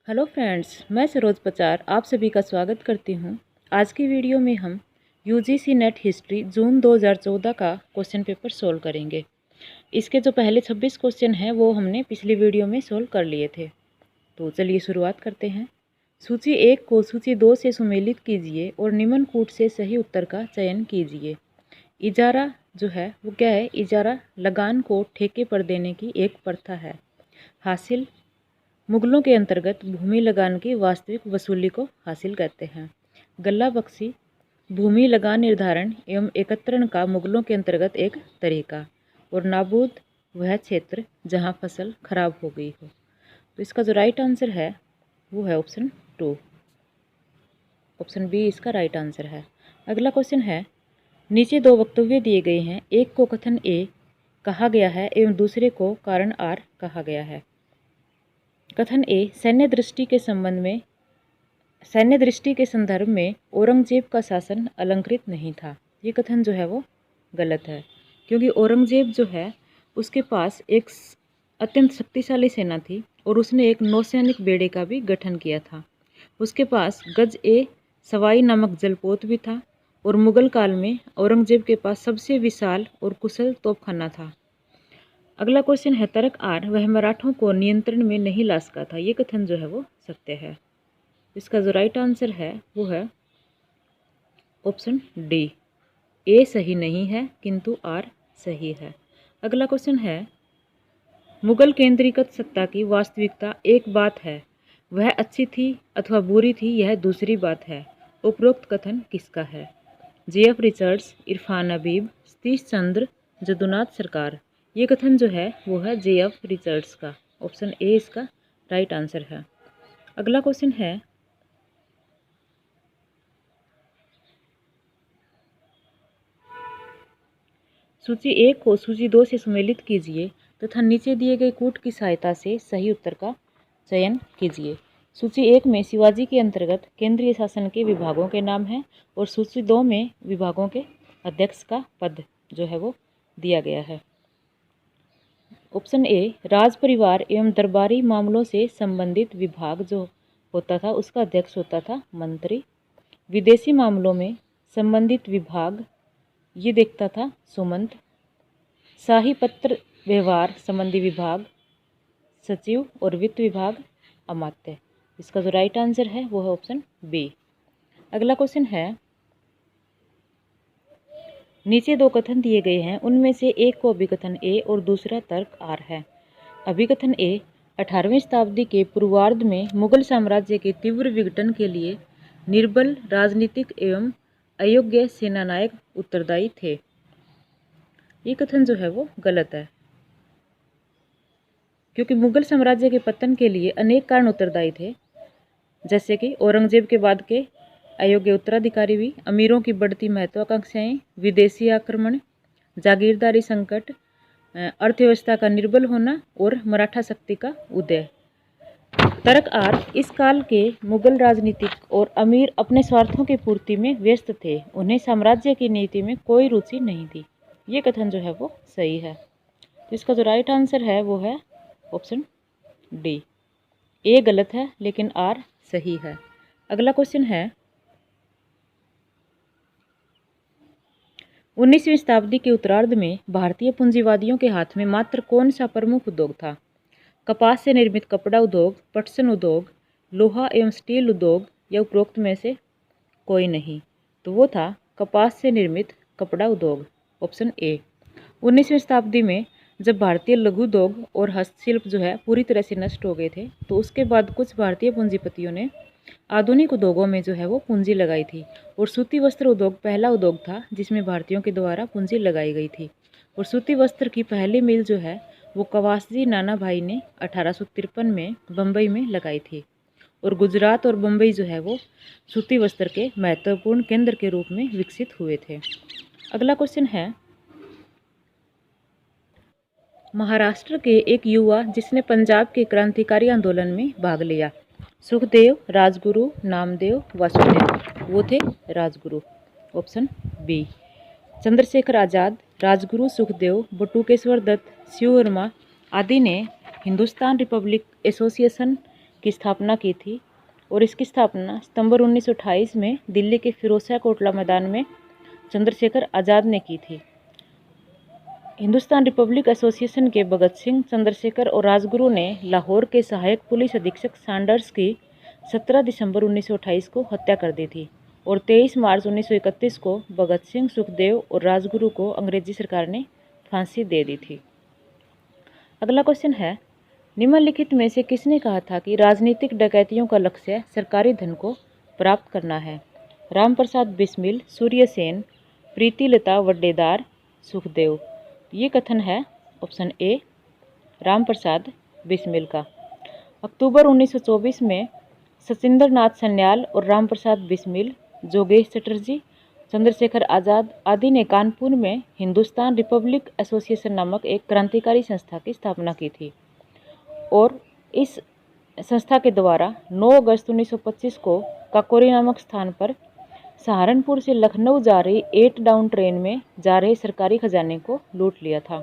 Hello friends, मैं सरोज पचार आप सभी का स्वागत करती हूं। आज की वीडियो में हम यूजीसी नेट हिस्ट्री जून 2014 का क्वेश्चन पेपर सोल्व करेंगे। इसके जो पहले 26 क्वेश्चन हैं वो हमने पिछली वीडियो में सोल्व कर लिए थे। तो चलिए शुरुआत करते हैं। सूची 1 को सूची 2 से सुमेलित कीजिए और निम्न कूट से सही उत्तर का चयन कीजिए। इजारा जो है वो क्या है? इजारा लगान को ठेके पर देने की एक प्रथा है। हासिल मुगलों के अंतर्गत भूमि लगान की वास्तविक वसूली को हासिल कहते हैं। गल्ला बख्शी भूमि लगान निर्धारण एवं एकत्रण का मुगलों के अंतर्गत एक तरीका। और नाबूद वह क्षेत्र जहां फसल खराब हो गई हो। तो इसका जो राइट आंसर है वो है ऑप्शन 2। ऑप्शन बी इसका राइट आंसर है। अगला क्वेश्चन है, नीचे दो वक्तव्य दिए गए हैं। एक को कथन ए कहा गया है एवं दूसरे को कारण आर कहा गया है। कथन ए, सैन्य दृष्टि के संदर्भ में औरंगजेब का शासन अलंकृत नहीं था। ये कथन जो है वो गलत है, क्योंकि औरंगजेब जो है उसके पास एक अत्यंत शक्तिशाली सेना थी और उसने एक नौसैनिक बेड़े का भी गठन किया था। उसके पास गज ए सवाई नामक जलपोत भी था और मुगल काल में औरंगजेब के पास सबसे विशाल और कुशल तोपखाना था। अगला क्वेश्चन है, तर्क आर, वह मराठों को नियंत्रण में नहीं ला सका था। ये कथन जो है वो सत्य है। इसका जो राइट आंसर है वो है ऑप्शन डी। ए सही नहीं है किंतु आर सही है। अगला क्वेश्चन है, मुगल केंद्रीकृत सत्ता की वास्तविकता एक बात है, वह अच्छी थी अथवा बुरी थी यह दूसरी बात है। उपरोक्त कथन किसका है? जे.एफ. रिचर्ड्स, इरफान हबीब, सतीश चंद्र, जदुनाथ सरकार। ये कथन जो है वो है जे.एफ. रिचर्ड्स का। ऑप्शन ए इसका राइट आंसर है। अगला क्वेश्चन है, सूची 1 को सूची 2 से सुमेलित कीजिए तथा नीचे दिए गए कूट की सहायता से सही उत्तर का चयन कीजिए। सूची 1 में शिवाजी के अंतर्गत केंद्रीय शासन के विभागों के नाम हैं और सूची 2 में विभागों के अध्यक्ष का पद जो है वो दिया गया है। ऑप्शन ए, राज परिवार एवं दरबारी मामलों से संबंधित विभाग जो होता था उसका अध्यक्ष होता था मंत्री। विदेशी मामलों में संबंधित विभाग ये देखता था सुमंत। शाही पत्र व्यवहार संबंधी विभाग सचिव और वित्त विभाग अमात्य। इसका जो राइट आंसर है वो है ऑप्शन बी। अगला क्वेश्चन है, नीचे दो कथन दिए गए हैं, उनमें से एक को अभिकथन ए और दूसरा तर्क आर है। अभिकथन ए, 18वीं शताब्दी के पूर्वार्ध में मुगल साम्राज्य के तीव्र विघटन के लिए निर्बल राजनीतिक एवं अयोग्य सेनानायक उत्तरदायी थे। ये कथन जो है वो गलत है, क्योंकि मुगल साम्राज्य के पतन के लिए अनेक कारण उत्तरदायी थे, जैसे कि औरंगजेब के बाद के अयोग्य उत्तराधिकारी भी, अमीरों की बढ़ती महत्वाकांक्षाएं, विदेशी आक्रमण, जागीरदारी संकट, अर्थव्यवस्था का निर्बल होना और मराठा शक्ति का उदय। तर्क आर, इस काल के मुगल राजनीतिक और अमीर अपने स्वार्थों की पूर्ति में व्यस्त थे, उन्हें साम्राज्य की नीति में कोई रुचि नहीं थी। ये कथन जो है वो सही है। तो इसका जो राइट आंसर है वो है ऑप्शन डी। ए गलत है लेकिन आर सही है। अगला क्वेश्चन है, 19वीं शताब्दी के उत्तरार्ध में भारतीय पूंजीवादियों के हाथ में मात्र कौन सा प्रमुख उद्योग था? कपास से निर्मित कपड़ा उद्योग, पटसन उद्योग, लोहा एवं स्टील उद्योग या उपरोक्त में से कोई नहीं। तो वो था कपास से निर्मित कपड़ा उद्योग। Option A. 19वीं शताब्दी में जब भारतीय लघु उद्योग और हस्तशिल्प जो है पूरी तरह से नष्ट हो गए थे, तो उसके बाद कुछ भारतीय पूंजीपतियों ने आधुनिक उद्योगों में जो है वो पूंजी लगाई थी और सूती वस्त्र उद्योग पहला उद्योग था जिसमें भारतीयों के द्वारा पूंजी लगाई गई थी। और सूती वस्त्र की पहली मिल जो है वो कवासजी नाना भाई ने 1853 में बम्बई में लगाई थी। और गुजरात और बम्बई जो है वो सूती वस्त्र के महत्वपूर्ण केंद्र के रूप में विकसित हुए थे। अगला क्वेश्चन है, महाराष्ट्र के एक युवा जिसने पंजाब के क्रांतिकारी आंदोलन में भाग लिया। सुखदेव, राजगुरु, नामदेव, वासुदेव। वो थे राजगुरु। Option B. चंद्रशेखर आज़ाद, राजगुरु, सुखदेव, बटुकेश्वर दत्त, शिव वर्मा आदि ने हिंदुस्तान रिपब्लिक एसोसिएशन की स्थापना की थी और इसकी स्थापना सितंबर 1928 में दिल्ली के फिरोजशाह कोटला मैदान में चंद्रशेखर आज़ाद ने की थी। हिंदुस्तान रिपब्लिक एसोसिएशन के भगत सिंह, चंद्रशेखर और राजगुरु ने लाहौर के सहायक पुलिस अधीक्षक सैंडर्स की 17 दिसंबर 1928 को हत्या कर दी थी और 23 मार्च 1931 को भगत सिंह, सुखदेव और राजगुरु को अंग्रेजी सरकार ने फांसी दे दी थी। अगला क्वेश्चन है, निम्नलिखित में से किसने कहा था कि राजनीतिक डकैतियों का लक्ष्य सरकारी धन को प्राप्त करना है? रामप्रसाद बिस्मिल, सूर्य सेन, प्रीतिलता वड्डेदार, सुखदेव। ये कथन है ऑप्शन ए रामप्रसाद बिस्मिल का। अक्टूबर 1924 में सचिंद्र नाथ सन्याल और रामप्रसाद बिस्मिल, जोगेश चटर्जी, चंद्रशेखर आज़ाद आदि ने कानपुर में हिंदुस्तान रिपब्लिक एसोसिएशन नामक एक क्रांतिकारी संस्था की स्थापना की थी और इस संस्था के द्वारा 9 अगस्त 1925 को काकोरी नामक स्थान पर सहारनपुर से लखनऊ जा रही 8 डाउन ट्रेन में जा रहे सरकारी खजाने को लूट लिया था।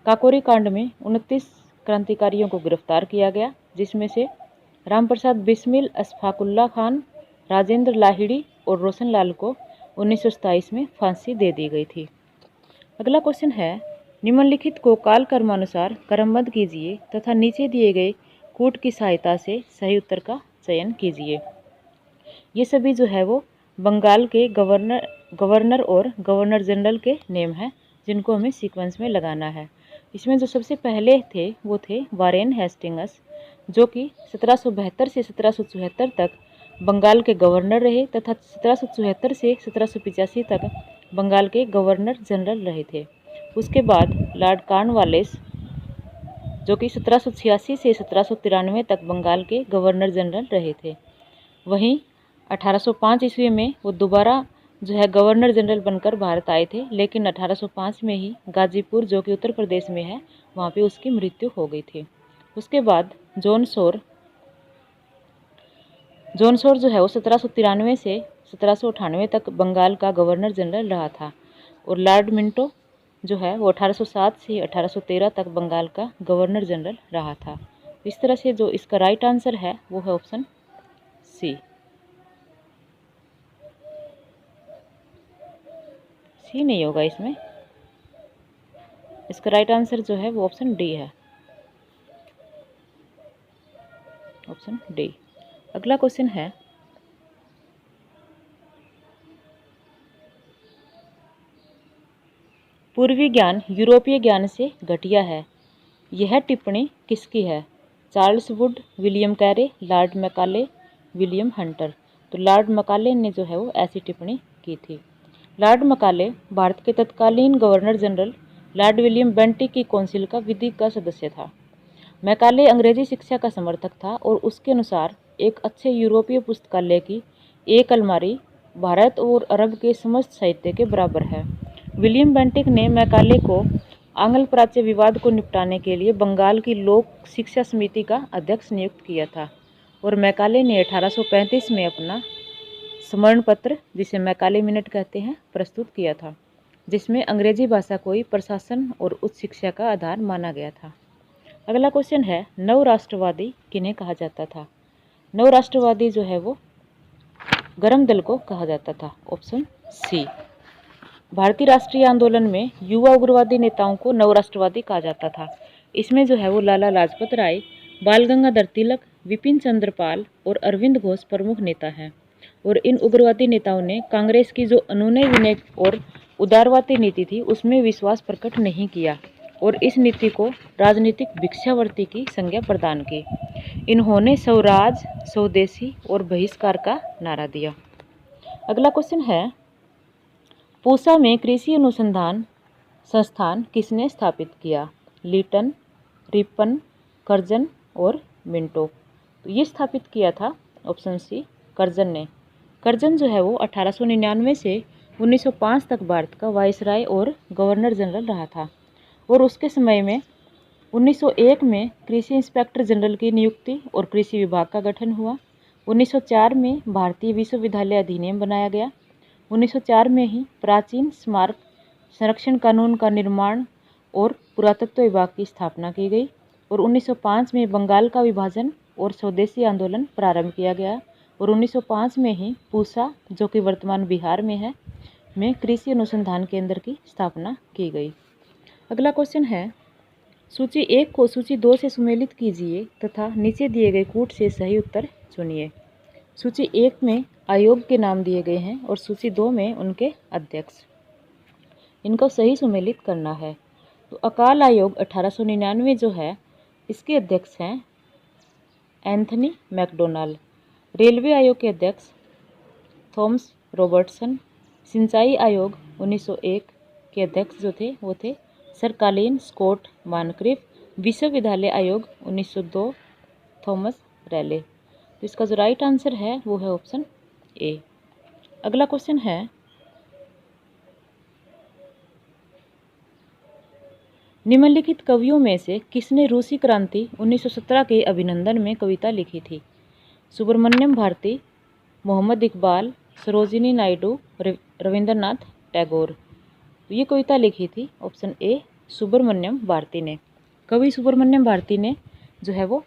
काकोरी कांड में 29 क्रांतिकारियों को गिरफ्तार किया गया, जिसमें से रामप्रसाद बिस्मिल, अशफाकुल्ला खान, राजेंद्र लाहिड़ी और रोशन लाल को 1927 में फांसी दे दी गई थी। अगला क्वेश्चन है, निम्नलिखित को कालक्रमानुसार क्रमबद्ध कीजिए तथा नीचे दिए गए कूट की सहायता से सही उत्तर का चयन कीजिए। ये सभी जो है वो बंगाल के गवर्नर और गवर्नर जनरल के नेम हैं, जिनको हमें सीक्वेंस में लगाना है। इसमें जो सबसे पहले थे वो थे वारेन हेस्टिंग्स, जो कि 1772 से 1774 तक बंगाल के गवर्नर रहे तथा 1774 से 1785 तक बंगाल के गवर्नर जनरल रहे थे। उसके बाद लॉर्ड कॉर्नवालिस, जो कि 1786 से 1793 तक बंगाल के गवर्नर जनरल रहे थे। वहीं 1805 ईस्वी में वो दोबारा जो है गवर्नर जनरल बनकर भारत आए थे, लेकिन 1805 में ही गाजीपुर, जो कि उत्तर प्रदेश में है, वहाँ पे उसकी मृत्यु हो गई थी। उसके बाद जॉन शोर जो है वो 1793 से 1798 तक बंगाल का गवर्नर जनरल रहा था और लॉर्ड मिंटो जो है वो 1807 से 1813 तक बंगाल का गवर्नर जनरल रहा था। इस तरह से जो इसका राइट आंसर है वो है ऑप्शन सी। सी नहीं होगा इसमें, इसका राइट आंसर जो है वो ऑप्शन डी है, ऑप्शन डी। अगला क्वेश्चन है, पूर्वी ज्ञान यूरोपीय ज्ञान से घटिया है, यह टिप्पणी किसकी है? Charles Wood, William Carey, Lord Macaulay, William Hunter. तो लॉर्ड मैकाले ने जो है वो ऐसी टिप्पणी की थी। लॉर्ड मैकाले भारत के तत्कालीन governor general Lord William Bentinck की काउंसिल का विधि का सदस्य था। मैकाले अंग्रेजी शिक्षा का समर्थक था और उसके अनुसार एक अच्छे यूरोपीय पुस्तकालय की एक अलमारी भारत और अरब के समस्त साहित्य के बराबर है। विलियम बेंटिक ने मैकाले को आंग्ल प्राच्य विवाद को निपटाने के लिए बंगाल की लोक शिक्षा समिति का अध्यक्ष नियुक्त किया था और मैकाले ने 1835 में अपना स्मरण पत्र, जिसे मैकाले मिनट कहते हैं, प्रस्तुत किया था, जिसमें अंग्रेजी भाषा को ही प्रशासन और उच्च शिक्षा का आधार माना गया था। अगला क्वेश्चन है, नव राष्ट्रवादी किन्हें कहा जाता था? नव राष्ट्रवादी जो है वो गरम दल को कहा जाता था, ऑप्शन सी। भारतीय राष्ट्रीय आंदोलन में युवा उग्रवादी नेताओं को नव राष्ट्रवादी कहा जाता था। इसमें जो है वो लाला लाजपत राय, बाल गंगाधर तिलक, विपिन चंद्र पाल और अरविंद घोष प्रमुख नेता हैं और इन उग्रवादी नेताओं ने कांग्रेस की जो अनुनय विनय और उदारवादी नीति थी उसमें विश्वास प्रकट नहीं किया और इस नीति को राजनीतिक भिक्षावृत्ति की संज्ञा प्रदान की। इन्होंने स्वराज, स्वदेशी और बहिष्कार का नारा दिया। अगला क्वेश्चन है, पूसा में कृषि अनुसंधान संस्थान किसने स्थापित किया? लीटन, रिपन, कर्जन और मिंटो। तो ये स्थापित किया था ऑप्शन सी, कर्जन ने। कर्जन जो है वो 1899 से 1905 तक भारत का वायसराय और गवर्नर जनरल रहा था और उसके समय में 1901 में कृषि इंस्पेक्टर जनरल की नियुक्ति और कृषि विभाग का गठन हुआ। 1904 में भारतीय विश्वविद्यालय अधिनियम बनाया गया। 1904 में ही प्राचीन स्मारक संरक्षण कानून का निर्माण और पुरातत्व विभाग की स्थापना की गई और 1905 में बंगाल का विभाजन और स्वदेशी आंदोलन प्रारंभ किया गया और 1905 में ही पूसा, जो कि वर्तमान बिहार में है, में कृषि अनुसंधान केंद्र की स्थापना की गई। अगला क्वेश्चन है, सूची 1 को सूची 2 से सुमेलित कीजिए तथा नीचे दिए गए कूट से सही उत्तर चुनिए। सूची 1 में आयोग के नाम दिए गए हैं और सूची 2 में उनके अध्यक्ष। इनको सही सुमेलित करना है। तो अकाल आयोग 1899 जो है, इसके अध्यक्ष हैं एंथनी मैकडोनाल्ड। रेलवे आयोग के अध्यक्ष थॉमस रॉबर्टसन। सिंचाई आयोग 1901 के अध्यक्ष जो थे वो थे सर कॉलिन स्कॉट मानक्रिफ। विश्वविद्यालय आयोग 1902 थॉमस रैले। तो इसका जो राइट आंसर है वो है ऑप्शन ए। अगला क्वेश्चन है, निम्नलिखित कवियों में से किसने रूसी क्रांति 1917 के अभिनंदन में कविता लिखी थी? सुब्रमण्यम भारती, मोहम्मद इकबाल, सरोजिनी नायडू, रविंद्रनाथ टैगोर। तो ये कविता लिखी थी ऑप्शन ए सुब्रमण्यम भारती ने। कवि सुब्रमण्यम भारती ने जो है वो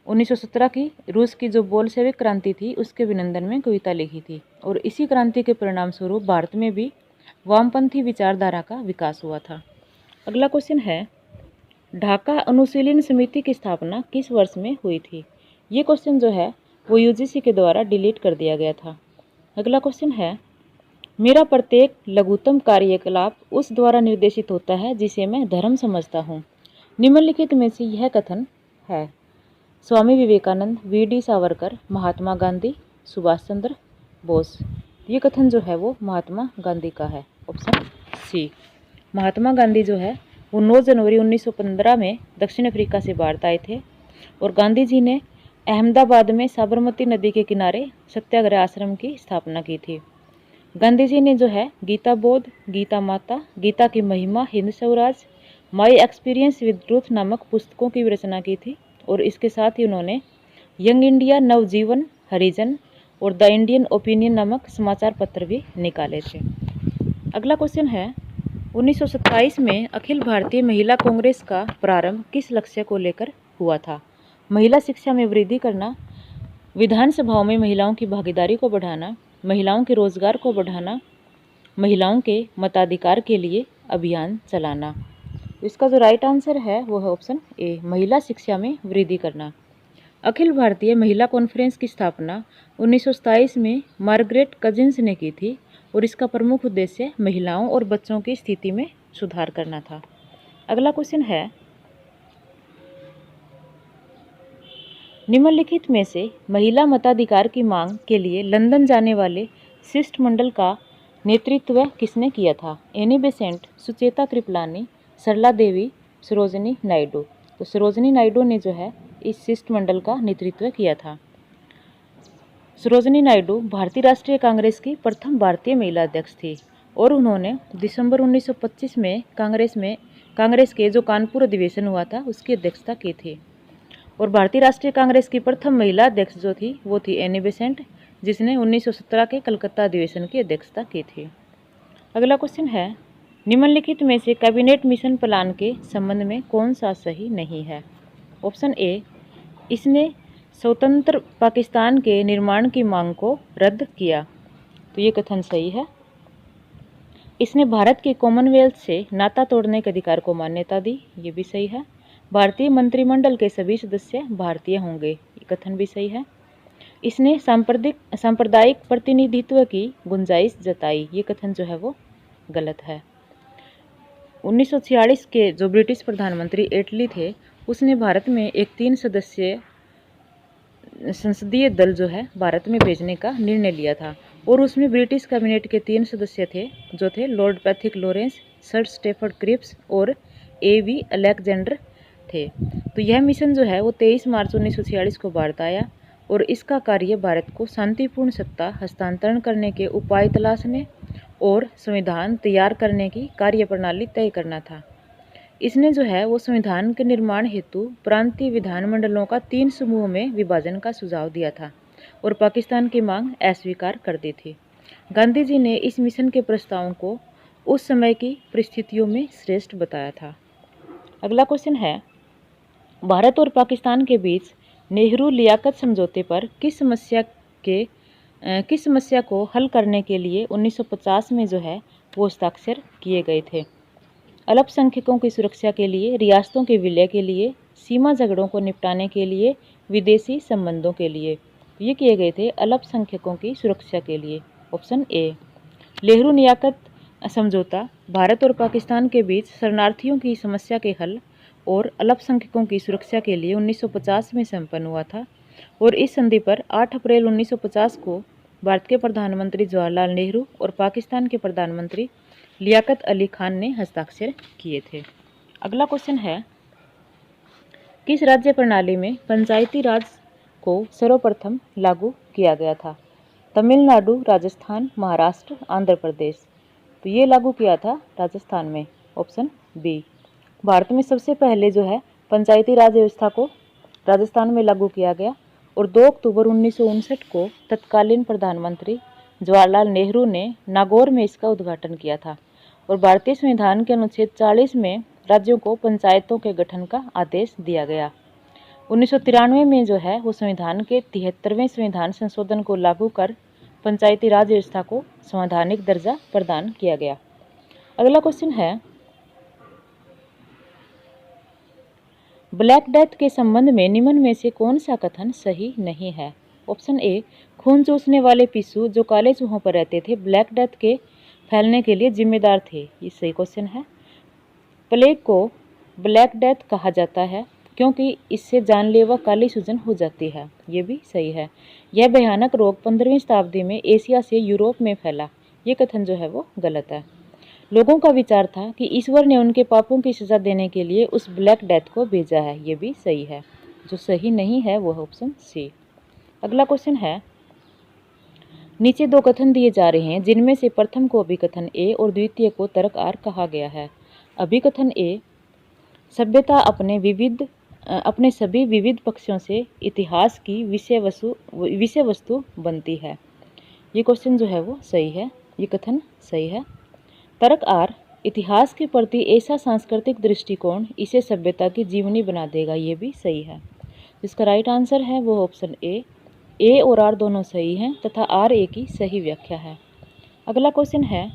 1917 की रूस की जो बोल्शेविक क्रांति थी उसके अभिनंदन में कविता लिखी थी और इसी क्रांति के परिणाम स्वरूप भारत में भी वामपंथी विचारधारा का विकास हुआ था। अगला क्वेश्चन है, ढाका अनुशीलन समिति की स्थापना किस वर्ष में हुई थी? ये क्वेश्चन जो है वो यूजीसी के द्वारा डिलीट कर दिया गया था। अगला क्वेश्चन है, मेरा प्रत्येक लघुत्तम कार्यकलाप उस द्वारा निर्देशित होता है जिसे मैं धर्म समझता हूँ। निम्नलिखित में से यह कथन है? स्वामी विवेकानंद, वी.डी. सावरकर, महात्मा गांधी, सुभाष चंद्र बोस। ये कथन जो है वो महात्मा गांधी का है, ऑप्शन सी। महात्मा गांधी जो है वो 9 जनवरी 1915 में दक्षिण अफ्रीका से भारत आए थे और गांधी जी ने अहमदाबाद में साबरमती नदी के किनारे सत्याग्रह आश्रम की स्थापना की थी। गांधी जी ने जो है गीता बोध, गीता माता, गीता की महिमा, Hind Swaraj, my experience with truth नामक पुस्तकों की रचना की थी और इसके साथ ही उन्होंने यंग इंडिया, नवजीवन, हरिजन और द इंडियन ओपिनियन नामक समाचार पत्र भी निकाले थे। अगला क्वेश्चन है, 1927 में अखिल भारतीय महिला कांग्रेस का प्रारंभ किस लक्ष्य को लेकर हुआ था? महिला शिक्षा में वृद्धि करना, विधानसभाओं में महिलाओं की भागीदारी को बढ़ाना, महिलाओं के रोजगार को बढ़ाना, महिलाओं के मताधिकार के लिए अभियान चलाना। इसका जो राइट आंसर है वो है ऑप्शन ए, महिला शिक्षा में वृद्धि करना। अखिल भारतीय महिला कॉन्फ्रेंस की स्थापना 1927 में मार्गरेट कजिन्स ने की थी और इसका प्रमुख उद्देश्य महिलाओं और बच्चों की स्थिति में सुधार करना था। अगला क्वेश्चन है, निम्नलिखित में से महिला मताधिकार की मांग के लिए लंदन जाने वाले शिष्टमंडल का नेतृत्व किसने किया था? एनी बेसेंट, सुचेता कृपलानी, सरला देवी, सरोजिनी नायडू। तो सरोजिनी नायडू ने जो है इस शिष्टमंडल का नेतृत्व किया था। सरोजिनी नायडू भारतीय राष्ट्रीय कांग्रेस की प्रथम भारतीय महिला अध्यक्ष थी और उन्होंने दिसंबर 1925 में कांग्रेस के जो कानपुर अधिवेशन हुआ था उसकी अध्यक्षता की थी। और भारतीय राष्ट्रीय कांग्रेस की प्रथम महिला अध्यक्ष जो थी वो थी एनी बेसेंट, जिसने 1917 के कलकत्ता अधिवेशन की अध्यक्षता की थी। अगला क्वेश्चन है, निम्नलिखित में से कैबिनेट मिशन प्लान के संबंध में कौन सा सही नहीं है? ऑप्शन ए, इसने स्वतंत्र पाकिस्तान के निर्माण की मांग को रद्द किया। तो ये कथन सही है। इसने भारत के कॉमनवेल्थ से नाता तोड़ने के अधिकार को मान्यता दी। ये भी सही है। भारतीय मंत्रिमंडल के सभी सदस्य भारतीय होंगे। ये कथन भी सही है। इसने सांप्रदायिक प्रतिनिधित्व की गुंजाइश जताई। ये कथन जो है वो गलत है। 1946 के जो ब्रिटिश प्रधानमंत्री एटली थे उसने भारत में एक 3 सदस्यीय संसदीय दल जो है भारत में भेजने का निर्णय लिया था और उसमें ब्रिटिश कैबिनेट के 3 सदस्य थे जो थे Lord Pethick Lawrence, sir Stafford Cripps और A.V. अलेक्जेंडर थे। तो यह मिशन जो है वो 23 मार्च 1946 को भारत आया और इसका कार्य भारत को शांतिपूर्ण सत्ता हस्तांतरण करने के उपाय तलाशने और संविधान तैयार करने की कार्यप्रणाली तय करना था। इसने जो है वो संविधान के निर्माण हेतु प्रांतीय विधानमंडलों का 3 समूह में विभाजन का सुझाव दिया था और पाकिस्तान की मांग अस्वीकार कर दी थी। गांधी जी ने इस मिशन के प्रस्तावों को उस समय की परिस्थितियों में श्रेष्ठ बताया था। अगला क्वेश्चन है, भारत और पाकिस्तान के बीच नेहरू लियाकत समझौते पर किस समस्या को हल करने के लिए 1950 में जो है वो हस्ताक्षर किए गए थे? अल्पसंख्यकों की सुरक्षा के लिए, रियासतों के विलय के लिए, सीमा झगड़ों को निपटाने के लिए, विदेशी संबंधों के लिए। ये किए गए थे अल्पसंख्यकों की सुरक्षा के लिए। Option A. नेहरू लियाकत समझौता भारत और पाकिस्तान के बीच शरणार्थियों की समस्या के हल और अल्पसंख्यकों की सुरक्षा के लिए 1950 में संपन्न हुआ था और इस संधि पर 8 अप्रैल 1950 को भारत के प्रधानमंत्री जवाहरलाल नेहरू और पाकिस्तान के प्रधानमंत्री लियाकत अली खान ने हस्ताक्षर किए थे। अगला क्वेश्चन है, किस राज्य प्रणाली में पंचायती राज को सर्वप्रथम लागू किया गया था? तमिलनाडु, राजस्थान, महाराष्ट्र, आंध्र प्रदेश। तो ये लागू किया था राजस्थान में। Option B. भारत में सबसे पहले जो है पंचायती राज व्यवस्था को राजस्थान में लागू किया गया और 2 अक्टूबर 1959 को तत्कालीन प्रधानमंत्री जवाहरलाल नेहरू ने नागौर में इसका उद्घाटन किया था और भारतीय संविधान के अनुच्छेद 40 में राज्यों को पंचायतों के गठन का आदेश दिया गया। 1993 में जो है वो संविधान के 73वें संविधान संशोधन को लागू कर पंचायती राज व्यवस्था को संवैधानिक दर्जा प्रदान किया गया। अगला क्वेश्चन है, ब्लैक डेथ के संबंध में निम्न में से कौन सा कथन सही नहीं है? Option A. खून चूसने वाले पिस्सू जो काले चूहों पर रहते थे ब्लैक डेथ के फैलने के लिए जिम्मेदार थे। ये सही क्वेश्चन है। प्लेग को ब्लैक डेथ कहा जाता है क्योंकि इससे जानलेवा काली सूजन हो जाती है। ये भी सही है। यह भयानक रोग 15वीं शताब्दी में एशिया से यूरोप में फैला। ये कथन जो है वो गलत है। लोगों का विचार था कि ईश्वर ने उनके पापों की सजा देने के लिए उस ब्लैक डेथ को भेजा है। ये भी सही है। जो सही नहीं है वो है ऑप्शन सी। अगला क्वेश्चन है, नीचे 2 कथन दिए जा रहे हैं जिनमें से प्रथम को अभिकथन ए और द्वितीय को तर्क आर कहा गया है। अभिकथन ए, सभ्यता अपने सभी विविध पक्षों से इतिहास की विषय वस्तु बनती है। ये क्वेश्चन जो है वो सही है। ये कथन सही है। तर्क आर, इतिहास के प्रति ऐसा सांस्कृतिक दृष्टिकोण इसे सभ्यता की जीवनी बना देगा। ये भी सही है। जिसका राइट आंसर है वो ऑप्शन ए। ए और आर दोनों सही हैं तथा आर ए की सही व्याख्या है। अगला क्वेश्चन है,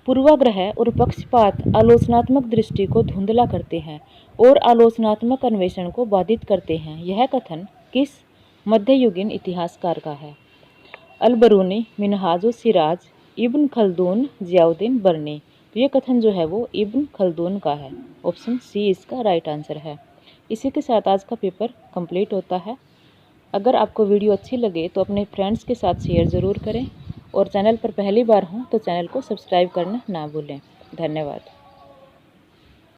पूर्वाग्रह और पक्षपात आलोचनात्मक दृष्टि को धुंधला करते हैं और आलोचनात्मक अन्वेषण को बाधित करते हैं। यह कथन किस मध्ययुगीन इतिहासकार का है? अल-बरूनी, मिनहाजुस सिराज, इब्न खल्दून, जियाउद्दीन बर्नी। तो ये कथन जो है वो इब्न खल्दून का है। ऑप्शन सी इसका राइट आंसर है। इसी के साथ आज का पेपर कंप्लीट होता है। अगर आपको वीडियो अच्छी लगे तो अपने फ्रेंड्स के साथ शेयर ज़रूर करें और चैनल पर पहली बार हों तो चैनल को सब्सक्राइब करना ना भूलें। धन्यवाद।